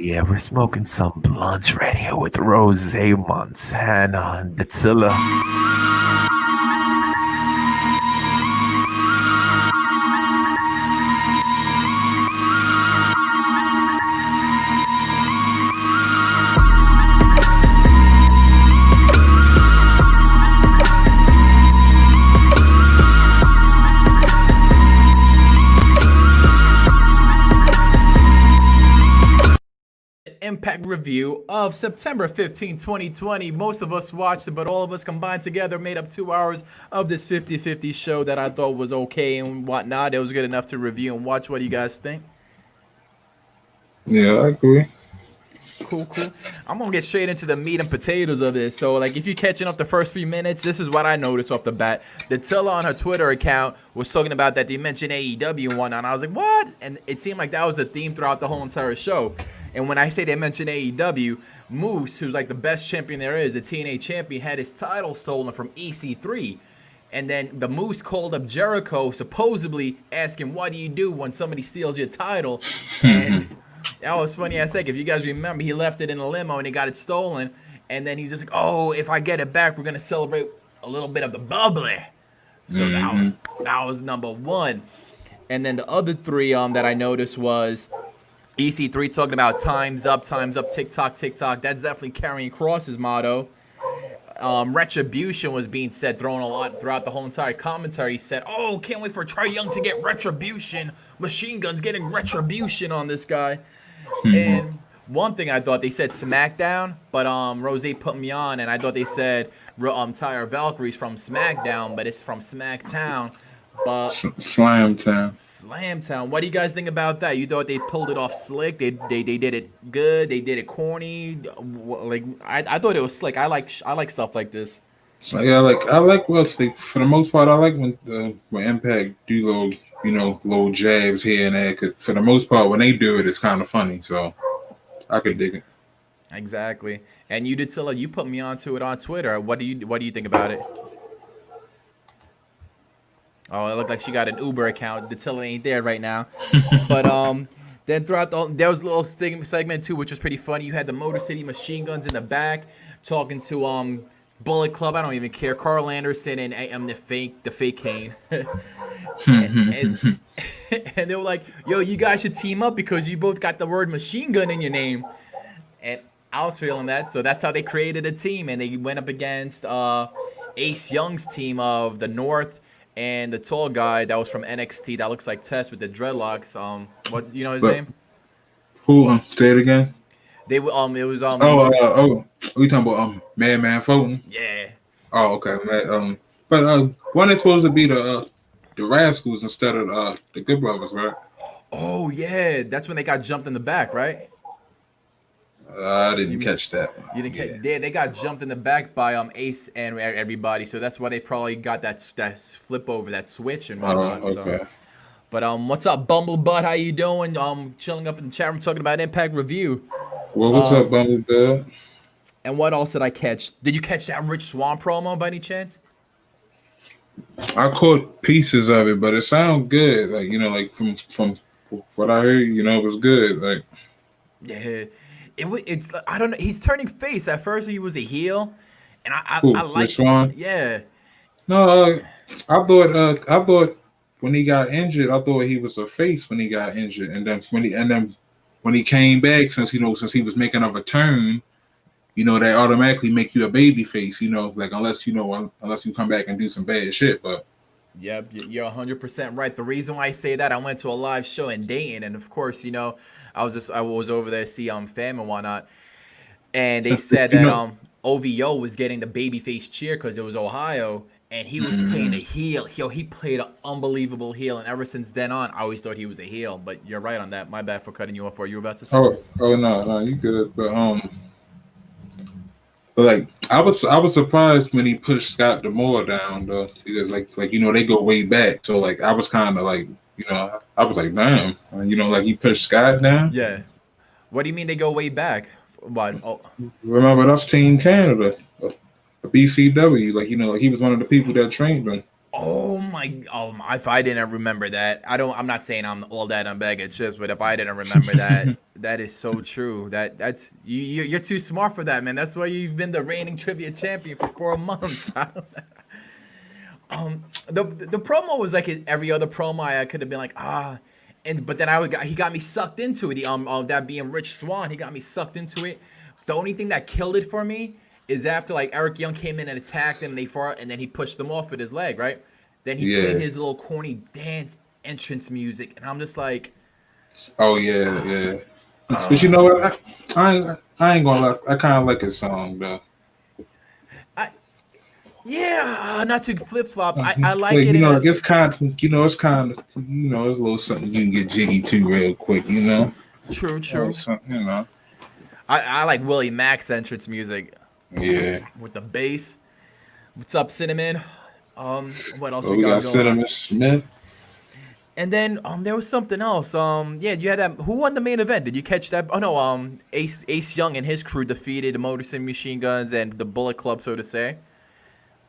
Yeah, we're smoking some blunts right here with Rose, Montana, and Datila. Impact review of September 15, 2020. Most of us watched it, but all of us combined together made up 2 hours of this 50-50 show that I thought was okay and whatnot. It was good enough to review and watch. What do you guys think? Yeah, I agree. Cool. I'm gonna get straight into the meat and potatoes of this. So, like, if you're catching up the first 3 minutes, this is what I noticed off the bat. Datila on her Twitter account was talking about that they mentioned AEW and whatnot. And I was like, what? And it seemed like that was a theme throughout the whole entire show. And when I say they mentioned AEW, Moose, who's like the best champion there is, the TNA champion, had his title stolen from EC3. And then the Moose called up Jericho, supposedly asking, what do you do when somebody steals your title? And that was funny as heck. If you guys remember, he left it in a limo and he got it stolen. And then he's just like, oh, if I get it back, we're going to celebrate a little bit of the bubbly. So that was number one. And then the other three that I noticed was EC3 talking about time's up, tick-tock. That's definitely carrying Cross's motto. Retribution was being said, thrown a lot throughout the whole entire commentary. He said, oh, can't wait for Trae Young to get retribution. Machine Gun's getting retribution on this guy. And one thing I thought, they said SmackDown, but Rose put me on, and I thought they said Tyra Valkyrie's from SmackDown, but it's from SmackTown. But Slamtown. What do you guys think about that? You thought they pulled it off slick? They did it good. They did it corny. Like I thought it was slick. I like stuff like this. So yeah, I like for the most part, I like when Impact do little jabs here and there. Because for the most part, when they do it, it's kind of funny. So I could dig it. Exactly. And you did, Tilla. You put me onto it on Twitter. What do you think about it? Oh, it looked like she got an Uber account. Datila ain't there right now. But then throughout there was a little segment too, which was pretty funny. You had the Motor City Machine Guns in the back talking to Bullet Club. I don't even care. Carl Anderson and the fake Kane. and they were like, yo, you guys should team up because you both got the word machine gun in your name. And I was feeling that. So that's how they created a team. And they went up against Ace Young's team of the North. And the tall guy that was from NXT that looks like Tess with the dreadlocks. What you know his name? Who? Say it again. It was we talking about Madman Fulton? Yeah. Oh, okay. But when it's supposed to be the Rascalz instead of the Good Brothers, right? Oh yeah, that's when they got jumped in the back, right? I didn't catch that. You didn't catch? They got jumped in the back by Ace and everybody, so that's why they probably got that flip over, that switch and whatnot. Okay. So. But what's up, Bumblebutt? How you doing? Chilling up in the chat room talking about Impact Review. Well, what's up, Bumblebutt? And what else did I catch? Did you catch that Rich Swann promo by any chance? I caught pieces of it, but it sounded good. Like from what I heard, it was good. Like yeah. It's I don't know. He's turning face. At first, he was a heel, and I like Swann. Yeah. No, I thought when he got injured, I thought he was a face when he got injured, and then when he came back, since he was making a return, they automatically make you a baby face. Like unless you come back and do some bad shit, but. Yep, you're 100% right. The reason why I say that, I went to a live show in Dayton, and of course, I was over there to see fam and whatnot, and they said that OVO was getting the babyface cheer because it was Ohio, and he was playing a heel. He played an unbelievable heel, and ever since then on, I always thought he was a heel. But you're right on that. My bad for cutting you off. What you were about to say? Oh no, you good. But like I was surprised when he pushed Scott D'Amore down though, because like they go way back. So like I was kind of like I was like damn, like he pushed Scott down. Yeah. What do you mean they go way back? What? Oh. Remember that's Team Canada, the BCW. Like like he was one of the people that trained them. Oh my! If I didn't remember that, I'm not saying I'm all that on bag of chips, but if I didn't remember that, that is so true. That's you're too smart for that, man. That's why you've been the reigning trivia champion for 4 months. The promo was like every other promo. I could have been like but then he got me sucked into it. That being Rich Swann, he got me sucked into it. The only thing that killed it for me is after like Eric Young came in and attacked him, and then he pushed them off with his leg, right? Then he played his little corny dance entrance music, and I'm just like, oh yeah. But you know what? I ain't gonna lie. I kind of like his song though. Not to flip flop. I like it. You know, it's kind of, it's a little something you can get jiggy to real quick. You know. True. You know. I like Willie Mack's entrance music. Yeah. With the bass. What's up, Cinnamon? What else we got? Cinnamon Smith. And then there was something else. You had that. Who won the main event? Did you catch that? Oh no. Ace Young and his crew defeated the Motor City Machine Guns and the Bullet Club, so to say,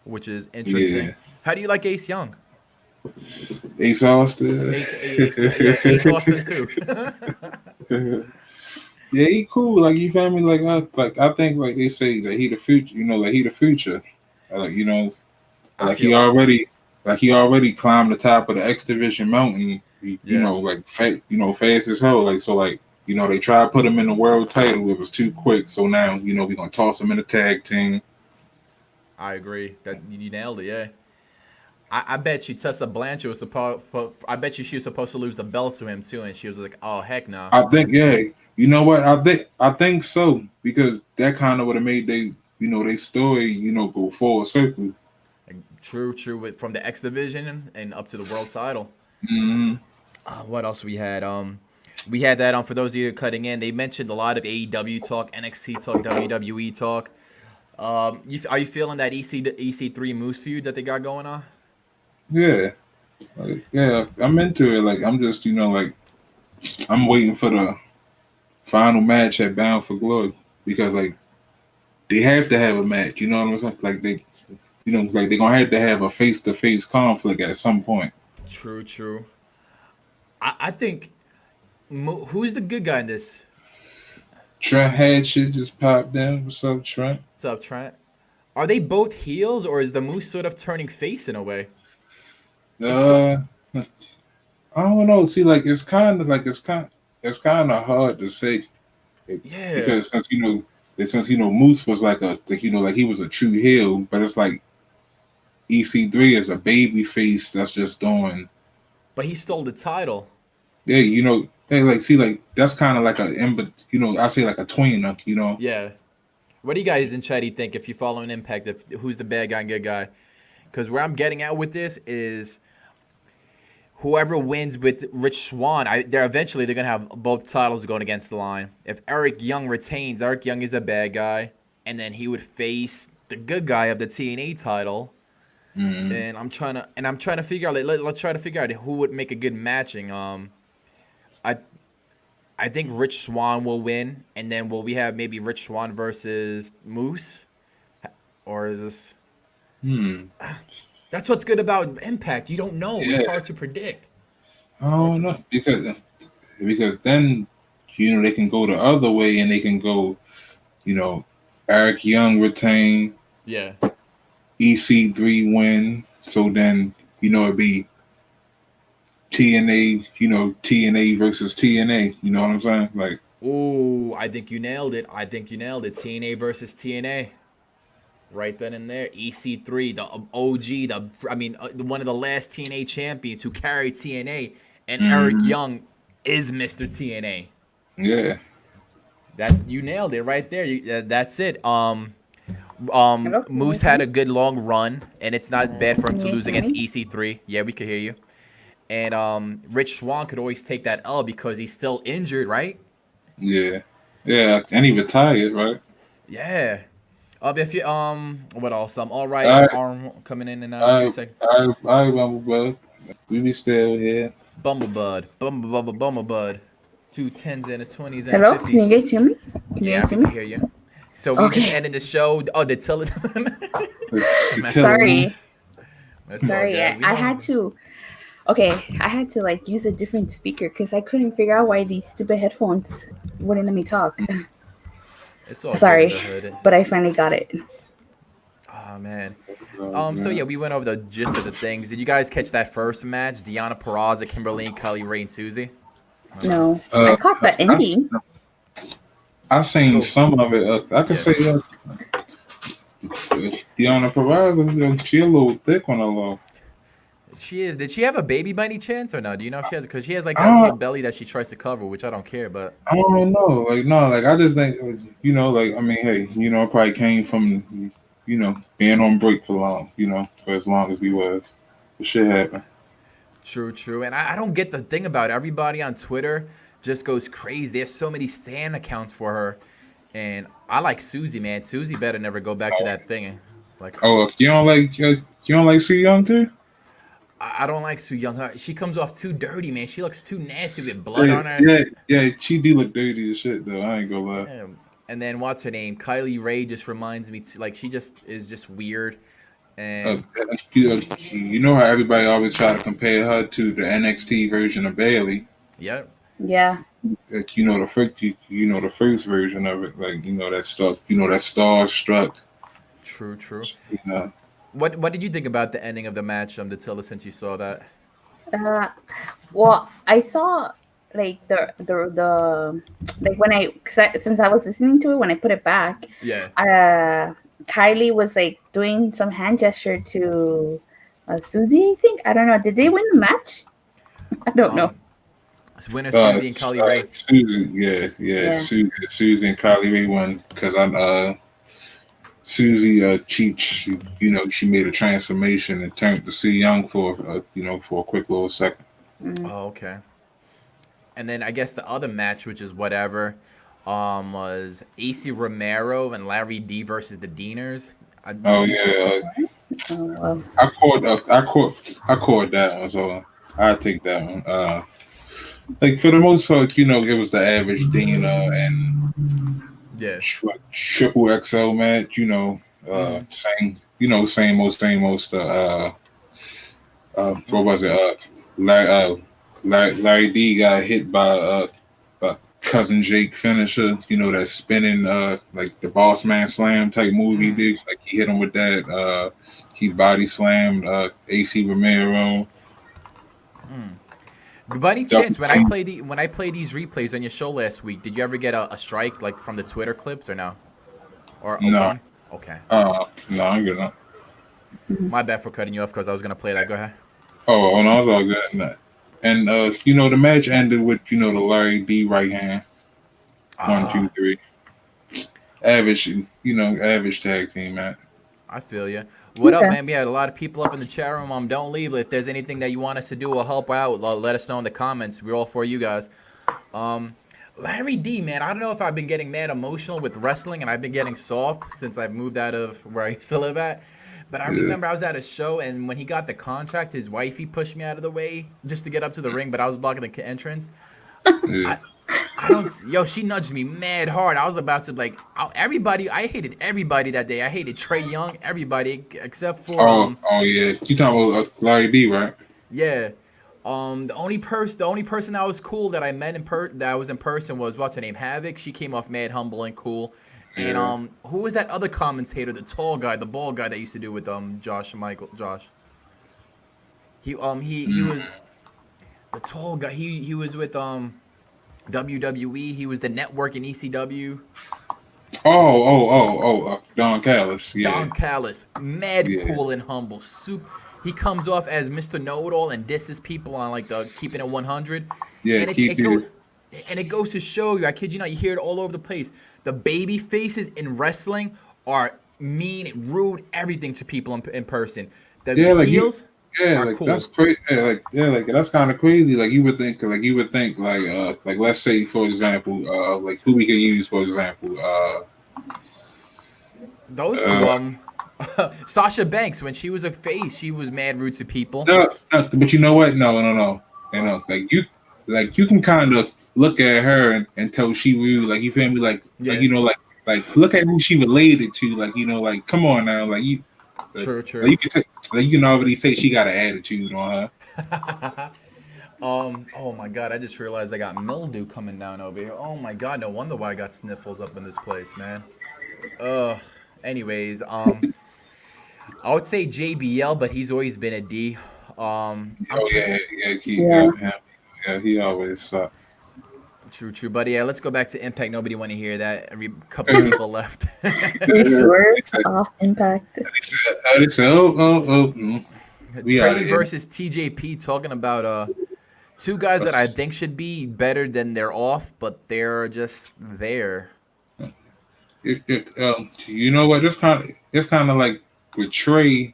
which is interesting. Yeah. How do you like Ace Young? Ace Austin. Ace Austin too. Yeah, he cool. Like, you feel me? Like I think, like they say, that he the future. You know, like he the future. You know, like he already climbed the top of the X Division mountain. You know, like fast as hell. Like, so, like, you know, they tried to put him in the world title. It was too quick. So now, you know, we're gonna toss him in the tag team. I agree. That you nailed it. Yeah. I bet you Tessa Blanchard was supposed. I bet you she was supposed to lose the belt to him too, and she was like, "Oh heck no." I think You know what? I think so, because that kind of would have made they story, go full circle. True. From the X Division and up to the world title. Mm-hmm. What else we had? We had that for those of you cutting in. They mentioned a lot of AEW talk, NXT talk, WWE talk. Are you feeling that EC3 Moose feud that they got going on? Yeah, I'm into it. Like, I'm just, I'm waiting for the final match at Bound for Glory, because, like, they have to have a match. You know what I'm saying? Like, they're gonna have to have a face-to-face conflict at some point. True. I think who's the good guy in this? Trent Hatchett just popped down. What's up, Trent? Are they both heels, or is the Moose sort of turning face in a way? I don't know. See, like, it's kind of hard to say. Yeah. Because since Moose was like he was a true heel, but it's like EC3 is a baby face that's just doing. But he stole the title. Yeah, that's kind of like I say like a tweener, Yeah. What do you guys in chatty think, if you're following Impact, who's the bad guy and good guy? Because where I'm getting at with this is whoever wins with Rich Swann, they're gonna have both titles going against the line. If Eric Young retains, Eric Young is a bad guy, and then he would face the good guy of the TNA title. Mm-hmm. And I'm trying to figure out. Let's try to figure out who would make a good matching. I think Rich Swann will win, and then will we have maybe Rich Swann versus Moose, or is this? That's what's good about Impact. You don't know. Yeah. It's hard to predict. I don't know, because then they can go the other way, and they can go, Eric Young retain. Yeah. EC3 win. So then it'd be TNA. TNA versus TNA. You know what I'm saying? Like. Ooh, I think you nailed it. TNA versus TNA. Right then and there, EC3, the OG, one of the last TNA champions who carried TNA, and Eric Young is Mr. TNA. Yeah, that you nailed it right there. That's it. Moose had a good long run, and it's not bad for him to lose against EC3. Yeah, we could hear you. And Rich Swann could always take that L because he's still injured, right? Yeah, and he retired, right? Yeah. If you what else? All right, arm coming in and out. All right, Bumblebud. We be still here. Bumblebud. 2 10s and a 20s and Hello, 50. can you guys hear me? I can hear you. So we just ended the show. Oh, Datila. Sorry. That's all Sorry, good. I had to. Okay, I had to like use a different speaker because I couldn't figure out why these stupid headphones wouldn't let me talk. It's all good in Sorry, the hood. but I finally got it. Oh man. Oh, So yeah, man. we went over the gist of the things. Did you guys catch that first match? Deanna Peraza, Kimberly, Kelly Ray, and Susie. No, Uh, I caught the ending. I seen Go. some of it. I could Yeah. say Deanna Peraza, she a little thick on the low. She is. Did she have a baby by any chance or no? Do you know if she has? Because she has like I that little don't, belly that she tries to cover, which I don't care. But I don't know. Like no, like I just think like I mean, hey, it probably came from being on break for long, for as long as we was. But shit happened. true, true. And I don't get the thing about it. Everybody on Twitter just goes crazy. There's so many stan accounts for her, and I like Susie, man. Susie better never go back to that thing. Like Oh, you don't like Sue Young too? I don't like Sue Young. She comes off too dirty, man. She looks too nasty with blood Yeah, on her. yeah, she do look dirty as shit though. I ain't gonna lie. And then what's her name? Kylie Ray just reminds me like she just is just weird. Uh, And you know how everybody always try to compare her to the NXT version of Bailey. yeah, Yeah, Like, the first version of it, like that starstruck. true, true. You know, What did you think about the ending of the match, Datila, since you saw that? uh, well, I saw like the like when since I was listening to it when I put it back, Yeah. Kylie was like doing some hand gesture to Susie. I think I don't know. Did they win the match? I don't know. It's winner Susie and Kylie Ray. Susie, yeah, Yeah. Susie and Kylie Ray won because Susie she made a transformation and turned to Sue Young for for a quick little second. Oh, okay. And then I guess the other match, which is whatever, was AC Romero and Larry D versus the Deaners. Oh yeah, Oh, well. I caught that one, so I take that one. Like for the most part, it was the average Dina and Yeah. triple XL match. Same old. What was it? Larry D got hit by cousin Jake finisher. That spinning like the Boss Man Slam type move he did. Like he hit him with that. He body slammed AC Romero. By any chance, when I play these replays on your show last week, did you ever get a strike like from the Twitter clips or no? Or No. one? Okay. No, I'm good. No. My bad for cutting you off because I was gonna play that. Go ahead. Oh, no, it's all good. And the match ended with the Larry D right hand. 1, 2, 3. Average tag team, man. I feel you. What up, Okay. man? We had a lot of people up in the chat room. Don't leave. If there's anything that you want us to do or help out, let us know in the comments. We're all for you guys. Larry D, man, I don't know if I've been getting mad emotional with wrestling and I've been getting soft since I've moved out of where I used to live at. But I remember I was at a show and when he got the contract, his wifey pushed me out of the way just to get up to the ring, but I was blocking the entrance. Yeah. She nudged me mad hard. I was about to I hated everybody that day. I hated Trey Young, everybody except for Oh yeah, you talking about Larry D, right? yeah. The only person that was cool that I met that was in person was what's her name, Havoc. She came off mad humble and cool. And Yeah. who was that other commentator, the tall guy, the bald guy that used to do with Josh. He was the tall guy. He was with WWE. He was the network in ECW. Don Callis. Yeah. Don Callis, mad Yeah. cool and humble. He comes off as Mr. Know-It-All and disses people on like the keeping it 100. Yeah, and it goes to show you. I kid you not. You hear it all over the place. The baby faces in wrestling are mean, rude, everything to people in person. The heels are cool. That's crazy. Like that's kind of crazy. Like you would think, like let's say for example, like who we can use for example, Those two, Sasha Banks, when she was a face, she was mad rude to people. No, but you know what? No. Like you can kind of look at her and tell she rude. Like you feel me? Like look at who she related to. Like like come on now. Like True, true. You can already say she got an attitude on her. Oh my god, I just realized I got mildew coming down over here. Oh my god, no wonder why I got sniffles up in this place, man. Anyways, I would say JBL, but he's always been a D. He always sucked. True, buddy. Yeah, let's go back to Impact. Nobody want to hear that. Every couple of people left. We swerved off Impact. They said, Trey versus TJP, talking about two guys that I think should be better than they're off, but they're just there. You know what? It's kind of like with Trey.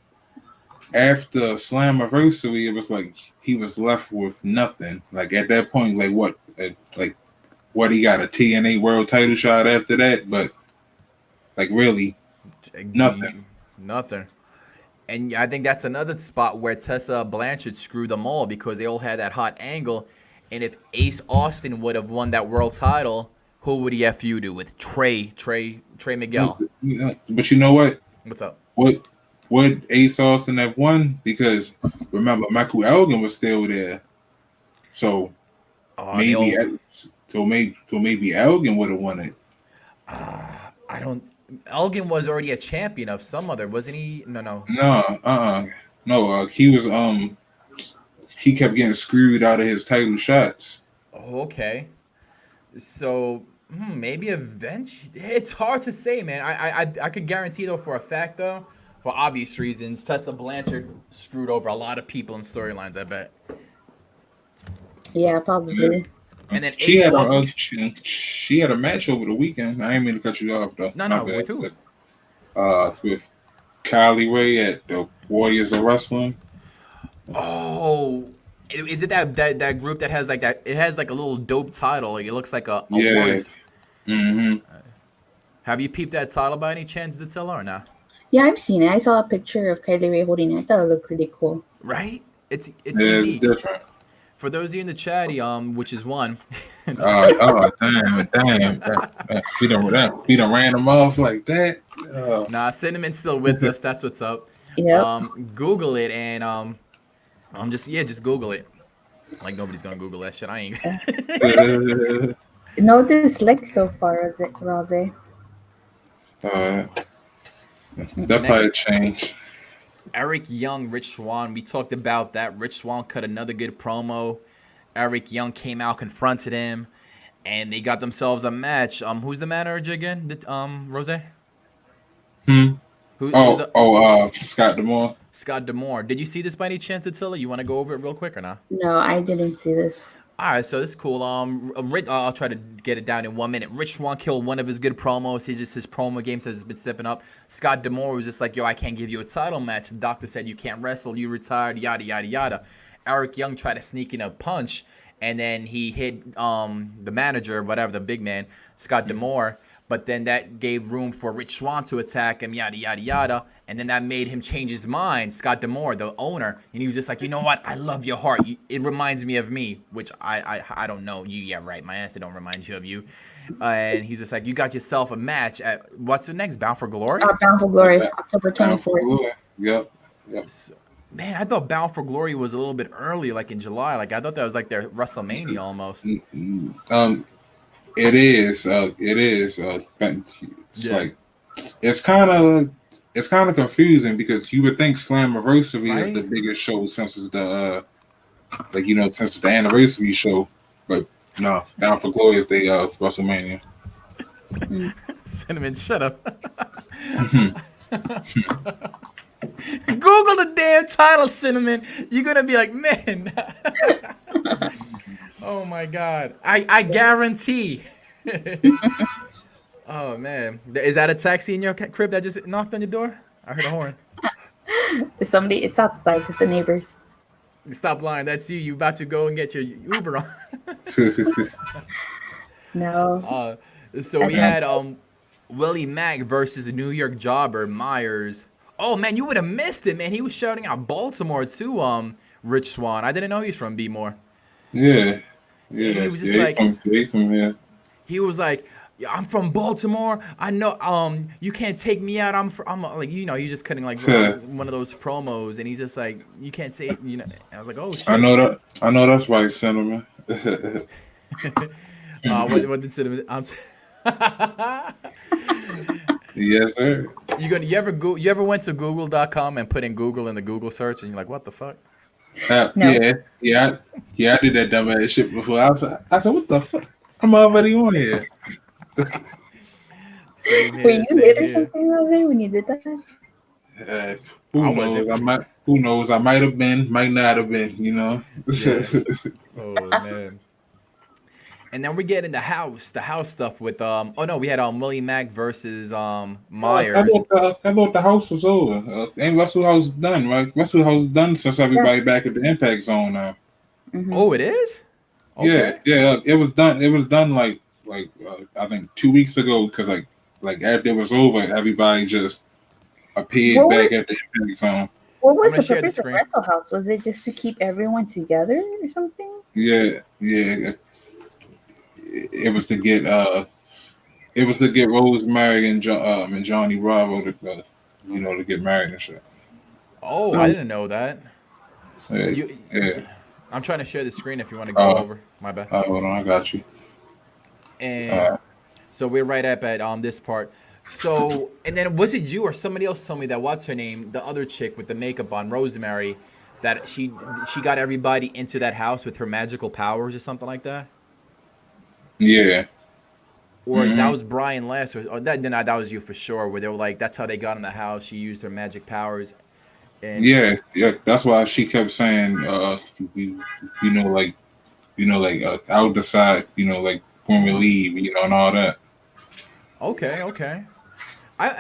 After Slammiversary, it was like he was left with nothing. Like at that point, like what he got a TNA World title shot after that, but like really nothing. And I think that's another spot where Tessa Blanchard screwed them all because they all had that hot angle. And if Ace Austin would have won that world title, who would he have feuded with? Trey Miguel. But you know what? What's up? Would Ace Austin have won? Because remember, Michael Elgin was still there, so maybe Elgin would have won it. I don't. Elgin was already a champion of some other, wasn't he? No. No. He was. He kept getting screwed out of his title shots. Oh, okay. So maybe eventually. It's hard to say, man. I could guarantee though for a fact though. For obvious reasons, Tessa Blanchard screwed over a lot of people in storylines, I bet. Yeah, probably. And then she had a match over the weekend. I ain't mean to cut you off though. No, with who? With Kylie Ray at the Warriors of Wrestling. Oh, is it that group that has like that? It has like a little dope title. Like it looks like a Warriors. Mm-hmm. Have you peeped that title by any chance, Datila, or not? Yeah, I've seen it. I saw a picture of Kylie Ray holding it. I thought it looked pretty cool. Right? It's unique. It's different. For those of you in the chatty, which is one. Damn. We done ran them off like that. Nah, Cinnamon's still with us. That's what's up. Yep. Google it and just Google it. Like nobody's gonna Google that shit. I ain't. No dislike so far, Rose. That probably changed. Eric Young, Rich Swann. We talked about that. Rich Swann cut another good promo. Eric Young came out, confronted him, and they got themselves a match. Who's the manager again? Rose? Scott D'Amore. Scott D'Amore. Did you see this by any chance, Datila? You want to go over it real quick or not? No, I didn't see this. All right, so this is cool. I'll try to get it down in 1 minute. Rich Swann killed one of his good promos. His promo game has been stepping up. Scott D'Amore was just like, yo, I can't give you a title match. The doctor said you can't wrestle. You retired, yada, yada, yada. Eric Young tried to sneak in a punch, and then he hit the manager, whatever, the big man, Scott D'Amore. But then that gave room for Rich Swann to attack him, yada, yada, yada. And then that made him change his mind, Scott D'Amore, the owner. And he was just like, you know what? I love your heart. It reminds me of me, which I don't know. Yeah, right. My answer don't remind you of you. And he's just like, you got yourself a match at, what's the next? Bound for Glory? Bound for Glory, October 24th. Yep. So, man, I thought Bound for Glory was a little bit earlier, like in July. Like I thought that was like their WrestleMania almost. It is. Like it's kind of confusing because you would think Slammiversary is the biggest show since it's the since it's the anniversary show, but no, Down for Glory is the WrestleMania. Cinnamon, shut up. Google the damn title, Cinnamon. You're gonna be like, man. Oh my god. I guarantee. Oh man. Is that a taxi in your crib that just knocked on your door? I heard a horn. It's outside. It's the neighbors. Stop lying. That's you. You about to go and get your Uber on. No. So we had Willie Mack versus New York Jobber Myers. Oh man, you would have missed it, man. He was shouting out Baltimore too. Rich Swann. I didn't know he's from B-More. Yeah. He was just from here. He was like, yeah, I'm from Baltimore. I know. You can't take me out. I'm like, you're just cutting like Yeah. one of those promos, and he's just like, you can't say, I was like, oh shit. I know that. I know that's right, Cinnamon. What did Cinnamon? Yes, sir. You ever went to Google.com and put in Google in the Google search, and you're like, what the fuck? No. Yeah. I did that dumb ass shit before. I said, what the fuck? I'm already on here. Same Were here. you Same lit or here. something, Jose, when you did that? Who I knows? wasn't. Who knows? I might have been, might not have been. Yeah. Oh man. And then we get in the house stuff with oh no, we had Willie Mack versus Myers. I thought the house was over. Ain't Russell House done, right? Russell House done since everybody back at the Impact Zone now. Mm-hmm. Oh, it is? Okay. Yeah. It was done. It was done like I think 2 weeks ago because like after it was over, everybody just appeared back at the Impact Zone. What was gonna the share the purpose of screen. Wrestle House? Was it just to keep everyone together or something? Yeah. It was to get Rosemary and Johnny Bravo to to get married and shit. Oh, I didn't know that. Yeah. I'm trying to share the screen if you want to go over. My bad. Hold on, I got you. And so we're right up at this part. So, and then was it you or somebody else told me that what's her name, the other chick with the makeup on, Rosemary, that she got everybody into that house with her magical powers or something like that? Yeah. Or that was Brian Last, or that was you for sure. Where they were like, that's how they got in the house. She used her magic powers. And Yeah. That's why she kept saying, I'll decide, like when we leave, and all that. Okay.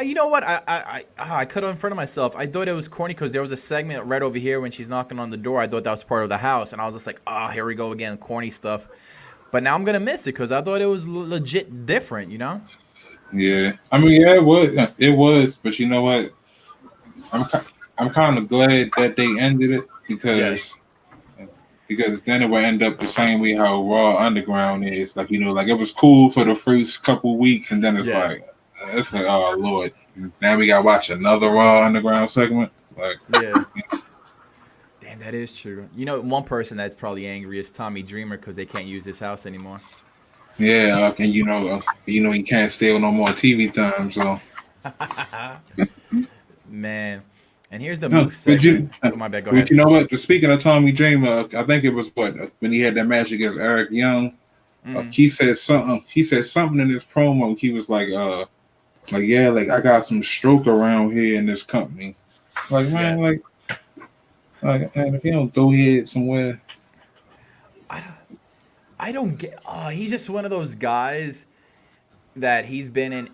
You know what? I cut it in front of myself. I thought it was corny because there was a segment right over here when she's knocking on the door. I thought that was part of the house, and I was just like, here we go again, corny stuff. But now I'm gonna miss it because I thought it was legit different, Yeah, I mean, yeah, it was, but you know what? I'm kind of glad that they ended it because then it would end up the same way how Raw Underground is. Like like it was cool for the first couple weeks, and then it's like oh Lord, now we gotta watch another Raw Underground segment. Like yeah. Damn, that is true. One person that's probably angry is Tommy Dreamer because they can't use this house anymore. Yeah, and he can't steal no more TV time. So man, and here's the move segment. My bad. Go ahead. You know what? Speaking of Tommy Dreamer, I think it was when he had that match against Eric Young. He said something. He said something in his promo. He was like I got some stroke around here in this company. Like man, like if you don't go ahead somewhere. I don't get. He's just one of those guys that he's been in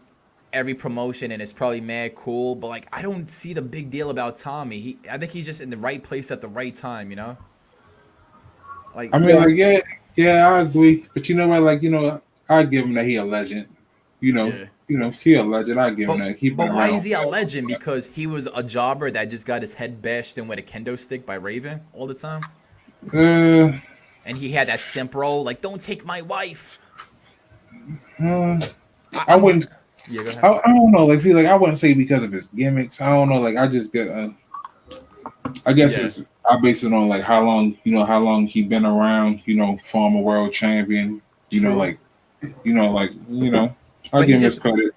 every promotion and it's probably mad cool, but like I don't see the big deal about Tommy. I think he's just in the right place at the right time, Like I mean, I agree, but you know what? Like I give him that he a legend. He a legend. I give him that. But why is he a legend? Because he was a jobber that just got his head bashed in with a kendo stick by Raven all the time. And he had that simp role, like "Don't take my wife." I wouldn't. Yeah, go ahead. I don't know. Like, see, like I wouldn't say because of his gimmicks. I don't know. Like, I just get. I guess I base it on like how long he been around. Former world champion. I'll give him his credit.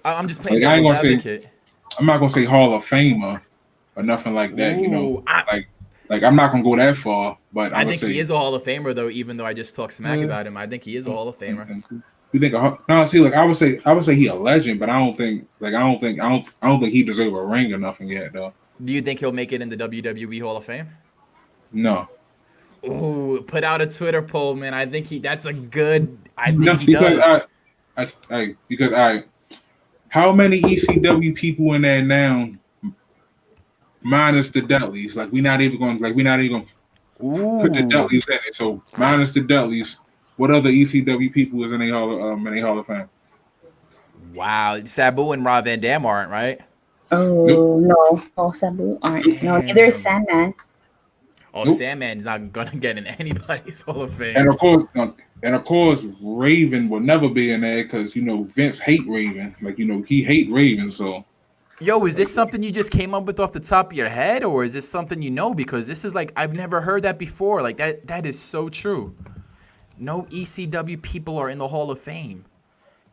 I'm just playing like, devil's advocate. I'm not gonna say Hall of Famer or nothing like that. Ooh, like I'm not gonna go that far, but I think he is a Hall of Famer though. Even though I just talked smack about him, I think he is a Hall of Famer. You think? No, see, like I would say he a legend, but I don't think he deserves a ring or nothing yet though. Do you think he'll make it in the WWE Hall of Fame? No. Ooh, put out a Twitter poll, man. I think that's a good. I think No, he does. Because how many ECW people in there now? Minus the Dudleys, like we're not even going to put the Dudleys in it. So minus the Dudleys, what other ECW people is in a Hall of Fame? Wow, Sabu and Rob Van Dam aren't, right? Oh no, Sabu aren't. Damn. No, neither is Sandman. Sandman's not gonna get in anybody's Hall of Fame. And of course, And of course, Raven will never be in there because Vince hate Raven. Like he hate Raven. So Yo, is this something you just came up with off the top of your head, or is this something you know? Because this is like I've never heard that before. Like that is so true. No ECW people are in the Hall of Fame,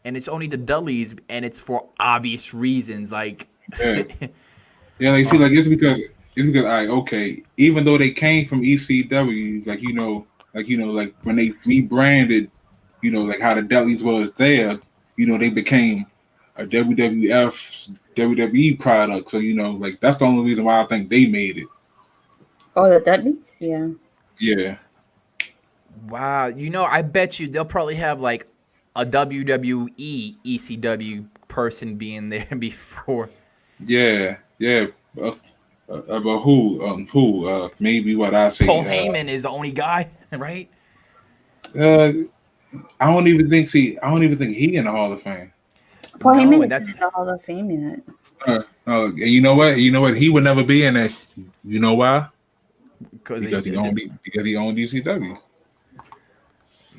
and it's only the Dudleys, and it's for obvious reasons. Like yeah, like see, like it's because okay. Even though they came from ECW, like when they rebranded, like how the Dudleys was there, they became a WWE product. So like that's the only reason why I think they made it. Oh, the Dudleys, yeah. Yeah. wow, I bet you they'll probably have like a WWE ECW person being there before. Yeah. But who? Maybe what I say. Paul Heyman is the only guy, right? I don't even think he in the Hall of Fame. Paul No, Heyman that's- is in the Hall of Fame yet. And you know what? He would never be in there. You know why? Because He owned ECW.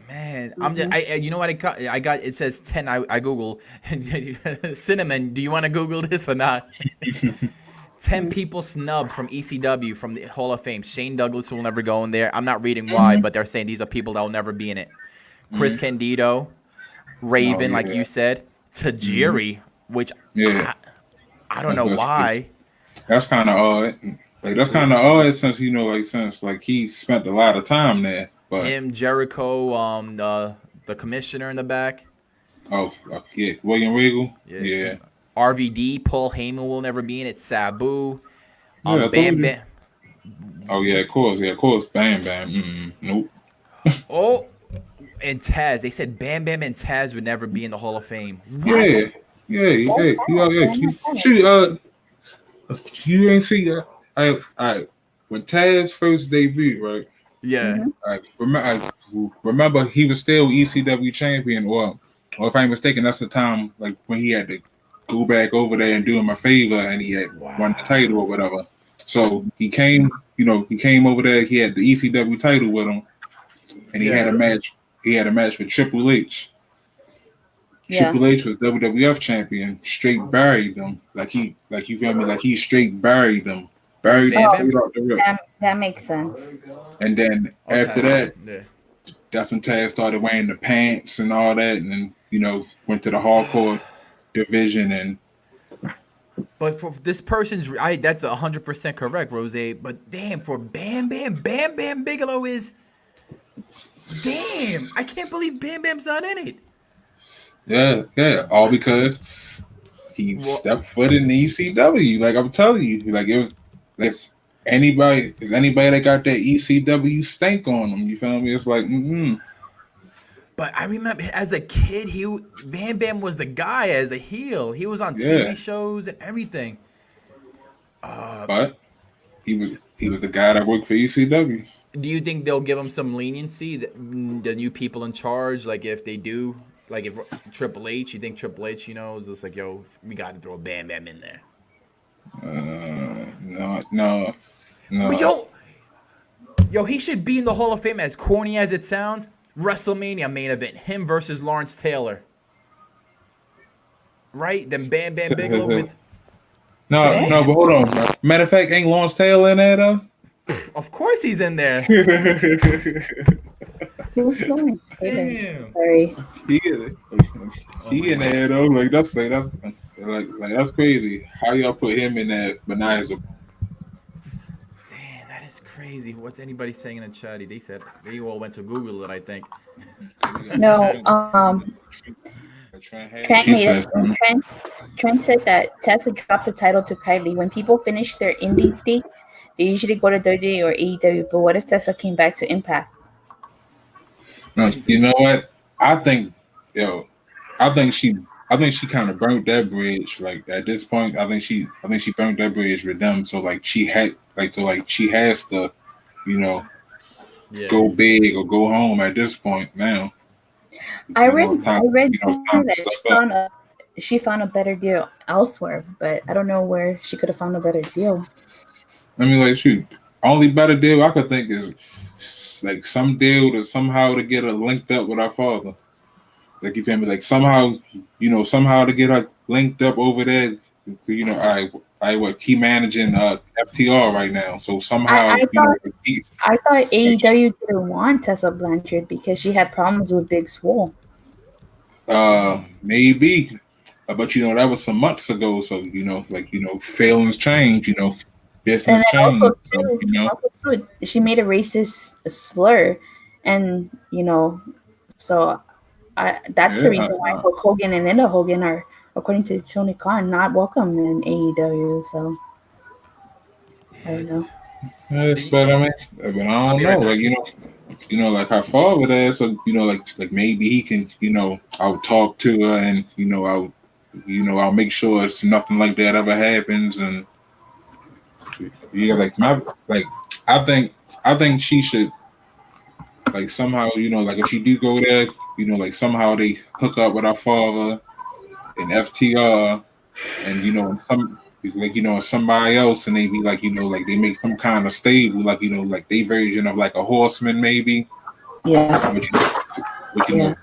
Man, I'm just, you know what I got? It says 10. I Google Cinnamon. Do you want to Google this or not? 10 people snubbed from ECW from the Hall of Fame. Shane Douglas will never go in there. I'm not reading why, but they're saying these are people that will never be in it. Chris Candido, Raven, like you said, Tajiri, which I don't know why. That's kind of odd. Like that's kind of odd since he spent a lot of time there. But Him, Jericho, the commissioner in the back. Yeah, William Regal. Yeah. RVD, Paul Heyman will never be in it. Sabu, Yeah, Bam Bam. Oh yeah, of course. Bam Bam. Nope. Oh, and Taz. They said Bam Bam and Taz would never be in the Hall of Fame. Yeah. Shoot, you ain't see that. I when Taz first debuted, right? Yeah. I remember he was still ECW champion, or if I'm mistaken, that's the time like when he had to go back over there and do him a favor, and he had won the title or whatever. So he came over there. He had the ECW title with him, and he had a match. He had a match with Triple H. Yeah. Triple H was WWF champion. Straight buried them. You feel me? Like he straight buried them. Buried them straight off the rip. That makes sense. And then after that, Yeah. that's when Taz started wearing the pants and all that, and then went to the hardcore division. And But for this person's, that's 100% correct, Rose. But damn, for Bam Bam Bigelow is, damn, I can't believe Bam Bam's not in it. yeah, all because he stepped foot in the ECW. Like I'm telling you, like it's anybody that got that ECW stank on them. You feel me? It's like, But I remember as a kid, Bam Bam was the guy as a heel. He was on TV shows and everything. But he was the guy that worked for ECW. Do you think they'll give him some leniency, the new people in charge? Like if they do, like if Triple H, you think Triple H, is just like, yo, we got to throw Bam Bam in there. No. But yo, he should be in the Hall of Fame. As corny as it sounds, WrestleMania main event, him versus Lawrence Taylor. Right? Then Bam Bam Bigelow with. No, but hold on. Matter of fact, ain't Lawrence Taylor in there though? Of course he's in there. Who's going? Damn. Sorry. He in there though. Like that's crazy. How y'all put him in there? But now he's Damn, that is crazy. What's anybody saying in the chat? They said they all went to Google it, I think. No, Trent said that Tessa dropped the title to Kylie. When people finish their indie dates, they usually go to WWE or AEW. But what if Tessa came back to Impact? You know what? I think she kind of burnt that bridge. Like at this point, I think she burnt that bridge with them. So she has to, go big or go home at this point now. I read that she found a better deal elsewhere, but I don't know where she could have found a better deal. I mean, shoot, only better deal I could think is like some deal to somehow to get her linked up with our father. Like you feel me? Like somehow, somehow to get her linked up over there. I what key managing FTR right now. So somehow, I thought AEW didn't want Tessa Blanchard because she had problems with Big Swole. Maybe, but that was some months ago. So feelings change. Business change. Also too, she made a racist slur, and so that's the reason why Hulk Hogan and Linda Hogan are, according to Tony Khan, not welcome in AEW. So I don't know. But I don't know. Like her father there, so like maybe he can, I'll talk to her and I'll make sure it's nothing like that ever happens, and I think she should like somehow, like if she do go there, like somehow they hook up with our father and FTR, and and somebody else, and they be like, like they make some kind of stable, like like they version of like a horseman, maybe. Yeah.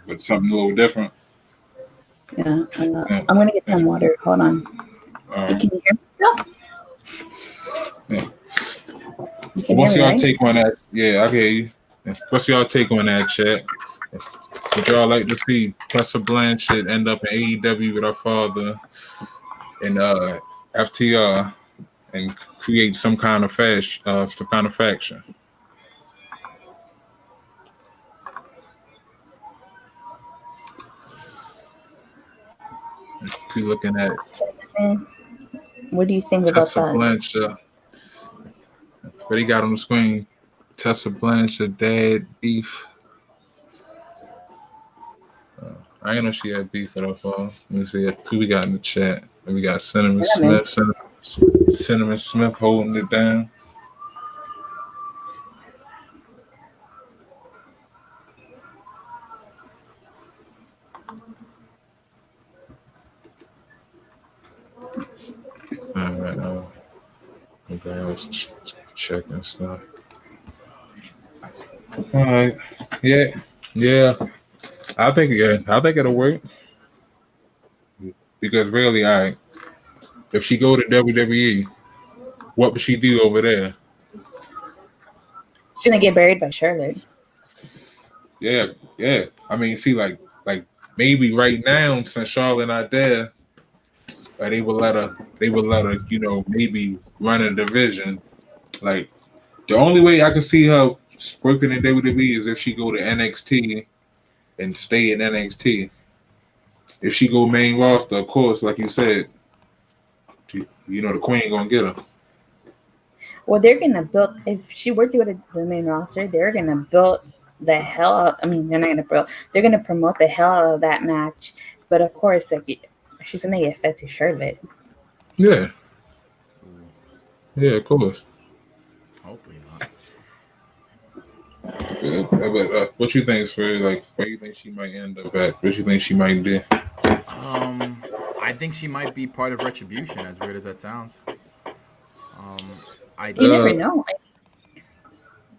But something a little different. Yeah. I'm gonna get some water. Hold on. Can you hear me still? Yeah. What's y'all take on that? Yeah, I hear you. What's y'all take on that, chat? Would y'all like to see Tessa Blanchard end up in AEW with her father and FTR and create some kind of faction? Keep looking at it. What do you think about that? Tessa Blanchard. What he got on the screen? Tessa Blanchard, dad beef. I ain't know she had beef with her father. Let me see who we got in the chat. We got Cinnamon Smith holding it down. All right, okay, I was checking stuff. All right, yeah. I think it'll work because really, if she go to WWE, what would she do over there? She's gonna get buried by Charlotte. Yeah. I mean, see, like maybe right now since Charlotte not there, they would let her, maybe run a division. Like the only way I can see her working in WWE is if she go to NXT and stay in NXT. If she go main roster, of course, like you said, the Queen gonna get her. Well, they're gonna build. If she were to go to the main roster, they're gonna build the hell out. I mean, they're not gonna build. They're gonna promote the hell out of that match. But of course, like she's gonna get fed to Charlotte. Yeah, of course. Hopefully not. But what you think, Swerve? Like, where do you think she might end up at? What you think she might do? I think she might be part of Retribution, as weird as that sounds. You never know.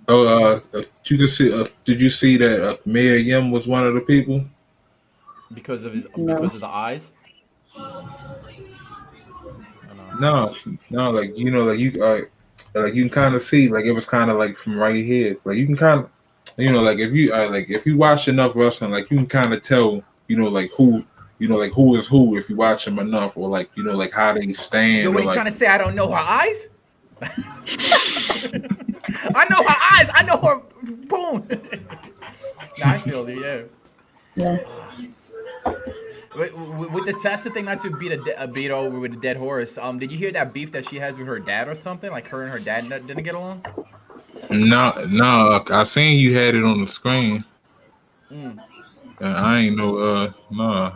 You can see. Did you see that Mia Yim was one of the people? Because of the eyes. No, like like you can kind of see, like it was kind of like from right here. Like you can kind of, like if you watch enough wrestling, like you can kind of tell, like who is who if you watch them enough, or like like how they stand. Yo, what are you trying to say? I don't know her eyes. I know her eyes. I know her. Boom. I feel it. Yeah. With the Tessa thing, not to beat over with a dead horse. Did you hear that beef that she has with her dad or something? Like her and her dad didn't get along. No. I seen you had it on the screen. I ain't know. No.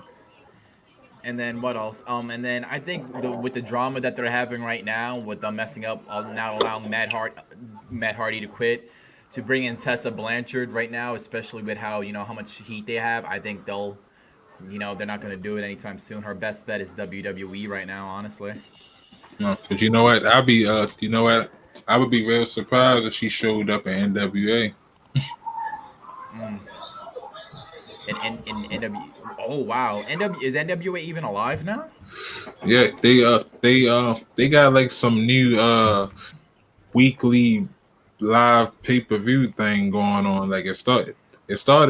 And then what else? And then I think with the drama that they're having right now, with them messing up, now allowing Matt Hardy to quit, to bring in Tessa Blanchard right now, especially with how how much heat they have, I think they'll, they're not going to do it anytime soon. Her best bet is WWE right now, honestly. No, but you know what? I would be real surprised if she showed up at NWA. And NW. Oh wow, is NWA even alive now? Yeah, they got like some new weekly live pay-per-view thing going on. Like it started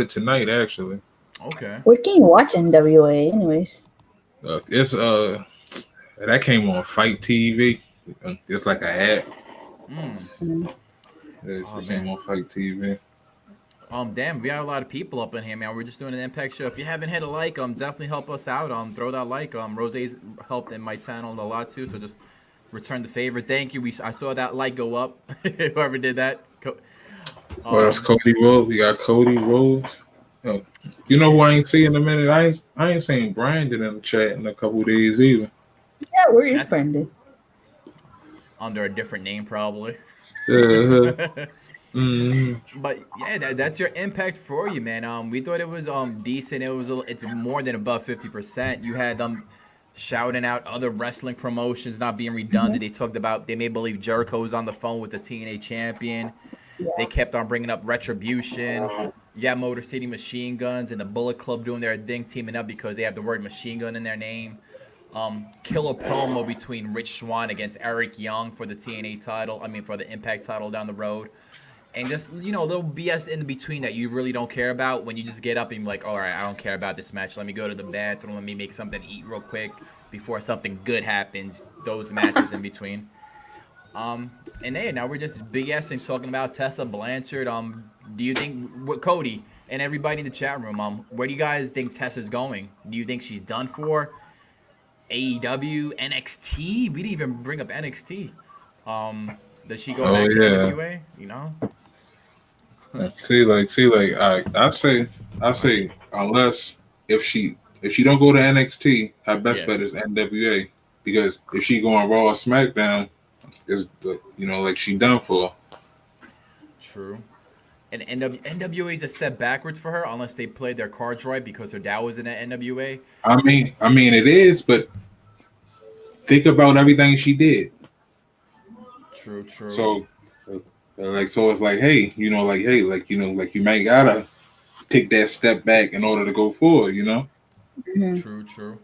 tonight actually. Okay. Where can you watch NWA, anyways? It's that came on Fight TV. It's like a app. Mm. It Oh came man. on Fight TV. Damn, we have a lot of people up in here, man. We're just doing an Impact show. If you haven't hit a like, definitely help us out. Throw that like. Rose's helped in my channel a lot too, so just return the favor. Thank you. I saw that like go up. Whoever did that. Well, that's Cody Rhodes. We got Cody Rhodes. You know who I ain't seen in a minute? I ain't seen Brandon in the chat in a couple of days either. Yeah, where is Brandon? Under a different name, probably. But yeah, that's your Impact for you, man. We thought it was decent. It's more than above 50%. You had them shouting out other wrestling promotions not being redundant. They talked about they made believe Jericho was on the phone with the TNA champion. Yeah. They kept on bringing up Retribution. Yeah, Motor City Machine Guns and the Bullet Club doing their thing, teaming up because they have the word machine gun in their name. Killer promo between Rich Swann against Eric Young for the TNA title. I mean, for the Impact title down the road. And just, little BS in between that you really don't care about when you just get up and you're like, all right, I don't care about this match. Let me go to the bathroom. Let me make something to eat real quick before something good happens. Those matches in between. And hey, now we're just BSing talking about Tessa Blanchard. Do you think, Cody and everybody in the chat room, where do you guys think Tessa's going? Do you think she's done for? AEW, NXT? We didn't even bring up NXT. Does she go back to NWA? I say unless if she don't go to NXT, her best bet is NWA, because if she go on Raw or SmackDown, is like she done for. True. And NWA is a step backwards for her unless they played their cards right because her dad was in the NWA. I mean it is, but think about everything she did. True. So it's like, hey, you might gotta take that step back in order to go forward, True.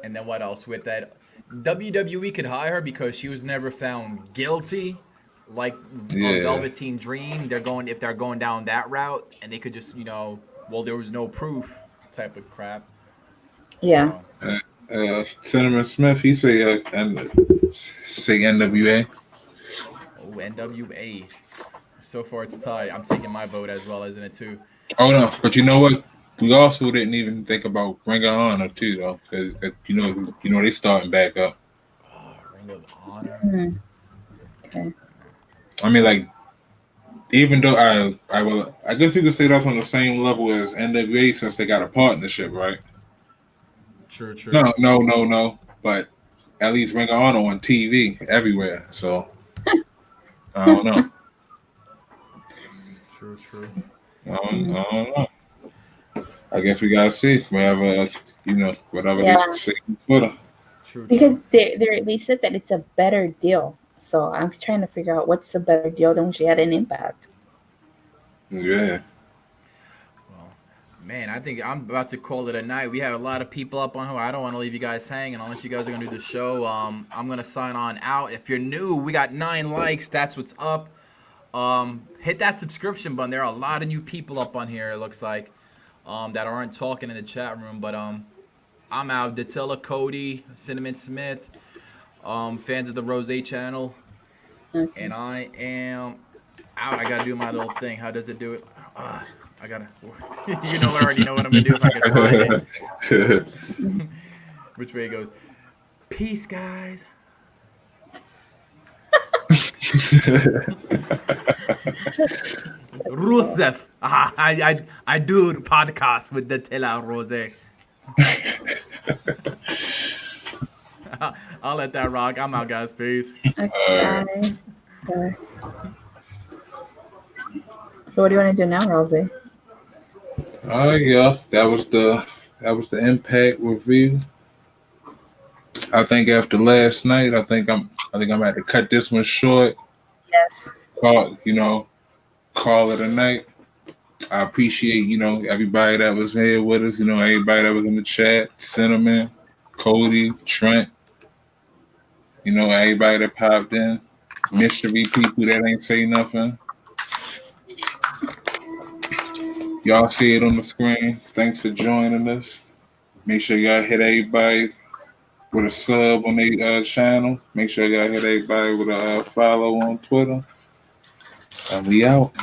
And then what else with that? WWE could hire her because she was never found guilty, like Velveteen Dream. If they're going down that route, and they could just, there was no proof type of crap. Yeah. So. Cinnamon Smith, he say NWA. Oh, NWA. So far it's tied. I'm taking my vote as well, isn't it too? Oh no, but you know what? We also didn't even think about Ring of Honor too, though, because they starting back up. Oh, Ring of Honor. Okay. I mean, like, even though I guess you could say that's on the same level as NWA since they got a partnership, right? True. No. But at least Ring of Honor on TV everywhere. So I don't know. True. I don't know. I guess we gotta see whatever they say on Twitter. True. Because they said that it's a better deal. So I'm trying to figure out what's a better deal than when she had an Impact. Yeah. Well, man, I think I'm about to call it a night. We have a lot of people up on here. I don't want to leave you guys hanging unless you guys are gonna do the show. I'm gonna sign on out. If you're new, we got 9 likes. That's what's up. Hit that subscription button. There are a lot of new people up on here. It looks like. That aren't talking in the chat room, but I'm out. Datila, Cody, Cinnamon Smith, fans of the Rose channel, and I am out. I gotta do my little thing. How does it do it? I gotta. I already know what I'm gonna do if I can find it. Which way it goes? Peace, guys. Rusev. I do podcast with Datila Rose. I'll let that rock. I'm out, guys. Peace. Okay. So what do you want to do now, Rose? Yeah, that was the Impact review. I think after last night, I think I'm gonna have to cut this one short. Yes. call it a night. I appreciate, everybody that was here with us, everybody that was in the chat, Cinnamon, Cody, Trent, everybody that popped in, mystery people that ain't say nothing. Y'all see it on the screen. Thanks for joining us. Make sure y'all hit everybody with a sub on their channel. Make sure y'all hit everybody with a follow on Twitter. And we out.